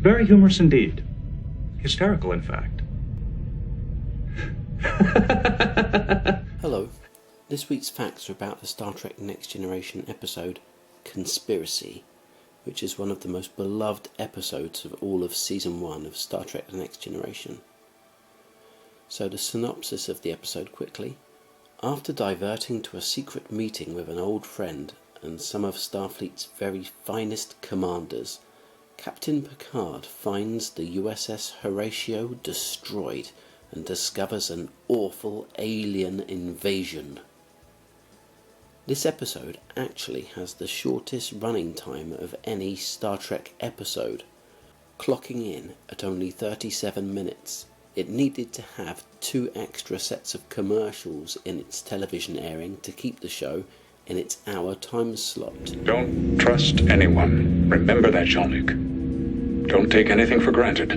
Very humorous indeed. Hysterical, in fact. Hello. This week's facts are about the Star Trek Next Generation episode Conspiracy, which is one of the most beloved episodes of all of Season 1 of Star Trek The Next Generation. So the synopsis of the episode quickly. After diverting to a secret meeting with an old friend and some of Starfleet's very finest commanders, Captain Picard finds the USS Horatio destroyed and discovers an awful alien invasion. This episode actually has the shortest running time of any Star Trek episode, clocking in at only 37 minutes. It needed to have 2 extra sets of commercials in its television airing to keep the show in its hour time slot. Don't trust anyone. Remember that, Jean-Luc. Don't take anything for granted.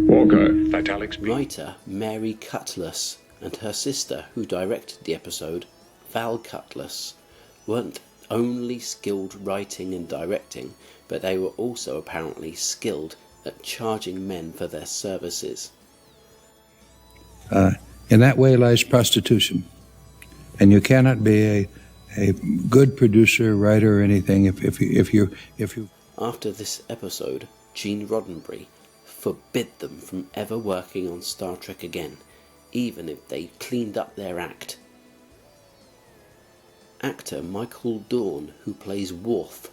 Walker. Vitalics. Writer Mary Cutlass and her sister, who directed the episode, Val Cutlass, weren't only skilled writing and directing, but they were also apparently skilled at charging men for their services. In that way lies prostitution. And you cannot be a good producer, writer, or anything if you. After this episode, Gene Roddenberry forbid them from ever working on Star Trek again, even if they cleaned up their act. Actor Michael Dorn, who plays Worf,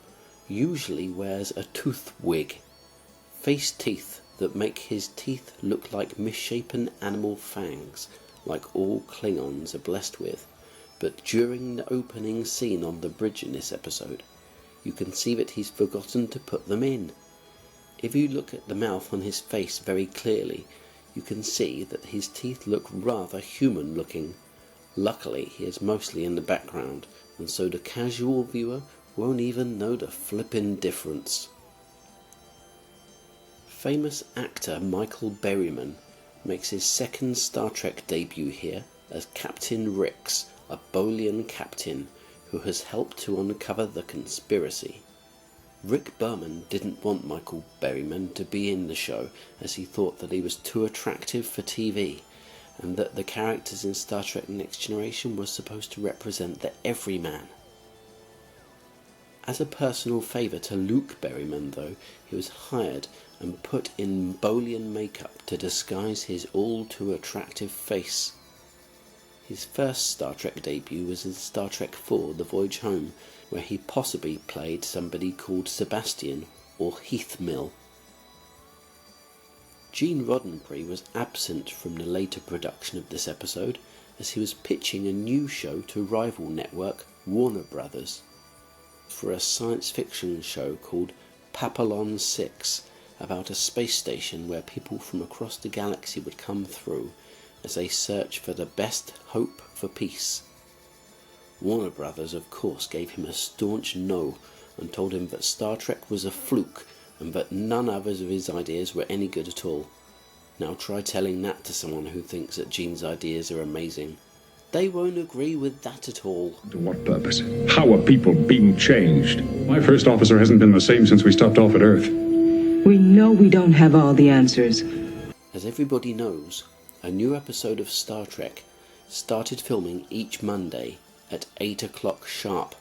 usually wears a tooth wig, face teeth that make his teeth look like misshapen animal fangs, like all Klingons are blessed with. But during the opening scene on the bridge in this episode, you can see that he's forgotten to put them in. If you look at the mouth on his face very clearly, you can see that his teeth look rather human looking. Luckily, he is mostly in the background, and so the casual viewer won't even know the flippin' difference. Famous actor Michael Berryman makes his second Star Trek debut here as Captain Rix, a Bolian captain who has helped to uncover the conspiracy. Rick Berman didn't want Michael Berryman to be in the show, as he thought that he was too attractive for TV, and that the characters in Star Trek Next Generation were supposed to represent the everyman. As a personal favour to Luke Berryman, though, he was hired and put in Bolian makeup to disguise his all-too-attractive face. His first Star Trek debut was in Star Trek IV The Voyage Home, where he possibly played somebody called Sebastian or Heath Mill. Gene Roddenberry was absent from the later production of this episode, as he was pitching a new show to rival network Warner Brothers for a science fiction show called Papillon 6, about a space station where people from across the galaxy would come through as they search for the best hope for peace. Warner Brothers, of course, gave him a staunch no and told him that Star Trek was a fluke and that none others of his ideas were any good at all. Now try telling that to someone who thinks that Gene's ideas are amazing. They won't agree with that at all. To what purpose? How are people being changed? My first officer hasn't been the same since we stopped off at Earth. We know we don't have all the answers. As everybody knows, a new episode of Star Trek started filming each Monday at 8 o'clock sharp.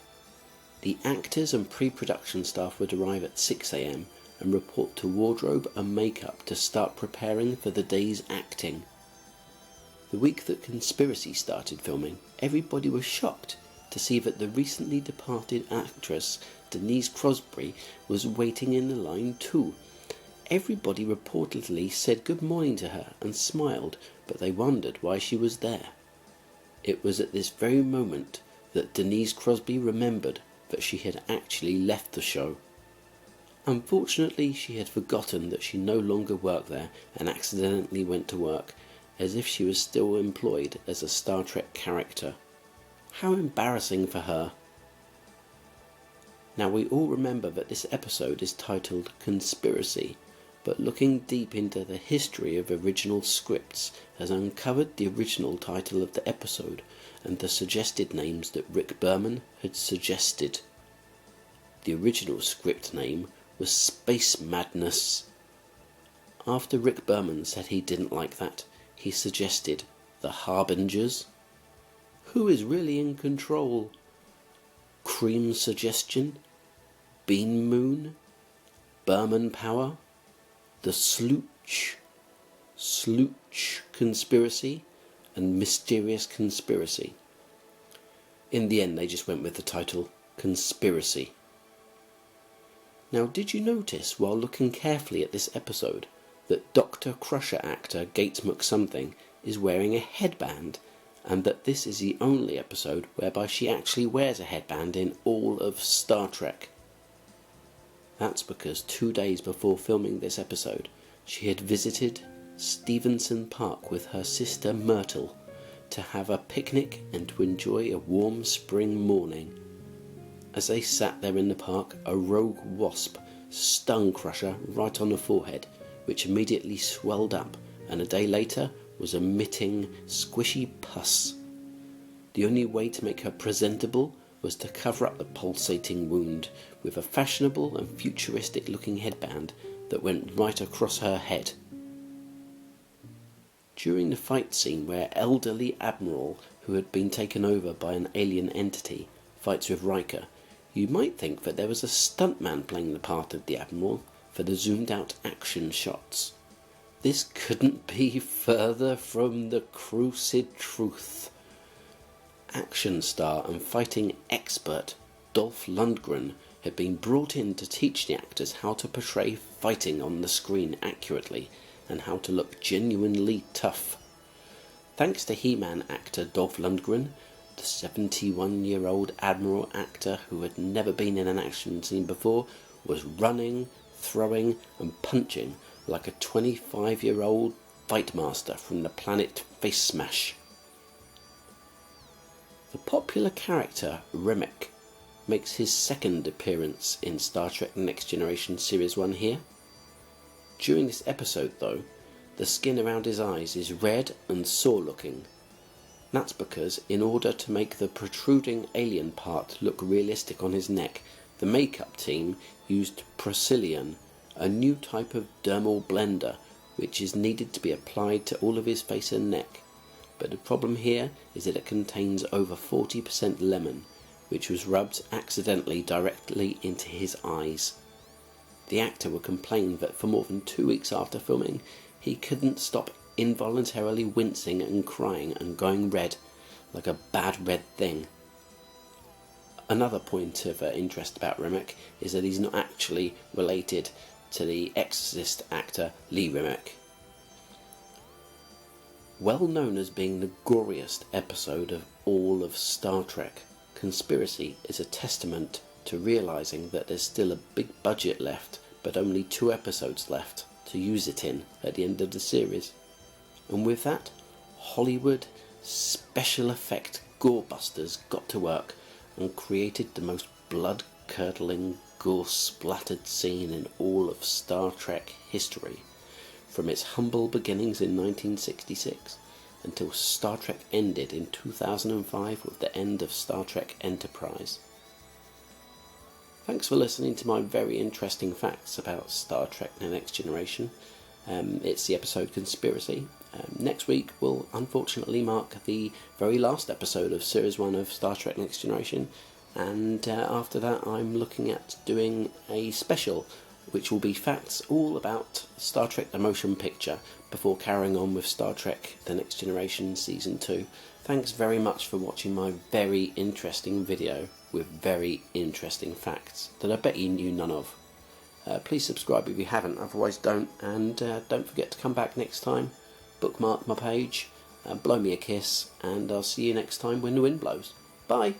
The actors and pre-production staff would arrive at 6 a.m. and report to wardrobe and makeup to start preparing for the day's acting. The week that Conspiracy started filming, everybody was shocked to see that the recently departed actress Denise Crosby was waiting in the line too. Everybody reportedly said good morning to her and smiled, but they wondered why she was there. It was at this very moment that Denise Crosby remembered that she had actually left the show. Unfortunately, she had forgotten that she no longer worked there and accidentally went to work, as if she was still employed as a Star Trek character. How embarrassing for her. Now we all remember that this episode is titled Conspiracy, but looking deep into the history of original scripts has uncovered the original title of the episode and the suggested names that Rick Berman had suggested. The original script name was space madness. After Rick Berman said he didn't like that, he suggested the Harbingers. Who is really in control? Cream suggestion? Bean Moon? Berman power? The Slooch conspiracy? And mysterious conspiracy. In the end, they just went with the title Conspiracy. Now, did you notice while looking carefully at this episode that Dr. Crusher actor Gates McSomething is wearing a headband, and that this is the only episode whereby she actually wears a headband in all of Star Trek? That's because 2 days before filming this episode, she had visited Stevenson Park with her sister Myrtle to have a picnic and to enjoy a warm spring morning. As they sat there in the park, a rogue wasp stung Crusher right on the forehead, which immediately swelled up, and a day later was emitting squishy pus. The only way to make her presentable was to cover up the pulsating wound with a fashionable and futuristic looking headband that went right across her head. During the fight scene where elderly Admiral, who had been taken over by an alien entity, fights with Riker, you might think that there was a stuntman playing the part of the Admiral for the zoomed out action shots. This couldn't be further from the crucid truth. Action star and fighting expert Dolph Lundgren had been brought in to teach the actors how to portray fighting on the screen accurately and how to look genuinely tough. Thanks to He-Man actor Dolph Lundgren, the 71-year-old Admiral actor who had never been in an action scene before was running, throwing and punching like a 25-year-old fight master from the planet Face Smash. The popular character Remick makes his second appearance in Star Trek Next Generation Series 1 here. During this episode though, the skin around his eyes is red and sore looking. That's because in order to make the protruding alien part look realistic on his neck, the makeup team used Procyllian, a new type of dermal blender which is needed to be applied to all of his face and neck. But the problem here is that it contains over 40% lemon, which was rubbed accidentally directly into his eyes. The actor would complain that for more than 2 weeks after filming, he couldn't stop involuntarily wincing and crying and going red, like a bad red thing. Another point of interest about Remick is that he's not actually related to the Exorcist actor Lee Remick. Well known as being the goriest episode of all of Star Trek, Conspiracy is a testament to realising that there's still a big budget left, but only 2 episodes left to use it in at the end of the series. And with that, Hollywood special effect gorebusters got to work and created the most blood-curdling, gore-splattered scene in all of Star Trek history, from its humble beginnings in 1966 until Star Trek ended in 2005 with the end of Star Trek Enterprise. Thanks for listening to my very interesting facts about Star Trek The Next Generation. It's the episode Conspiracy. Next week will unfortunately mark the very last episode of Series 1 of Star Trek Next Generation, and after that I'm looking at doing a special which will be facts all about Star Trek The Motion Picture before carrying on with Star Trek The Next Generation Season 2. Thanks very much for watching my very interesting video with very interesting facts that I bet you knew none of. Please subscribe if you haven't, otherwise don't, and don't forget to come back next time, bookmark my page, blow me a kiss, and I'll see you next time when the wind blows. Bye!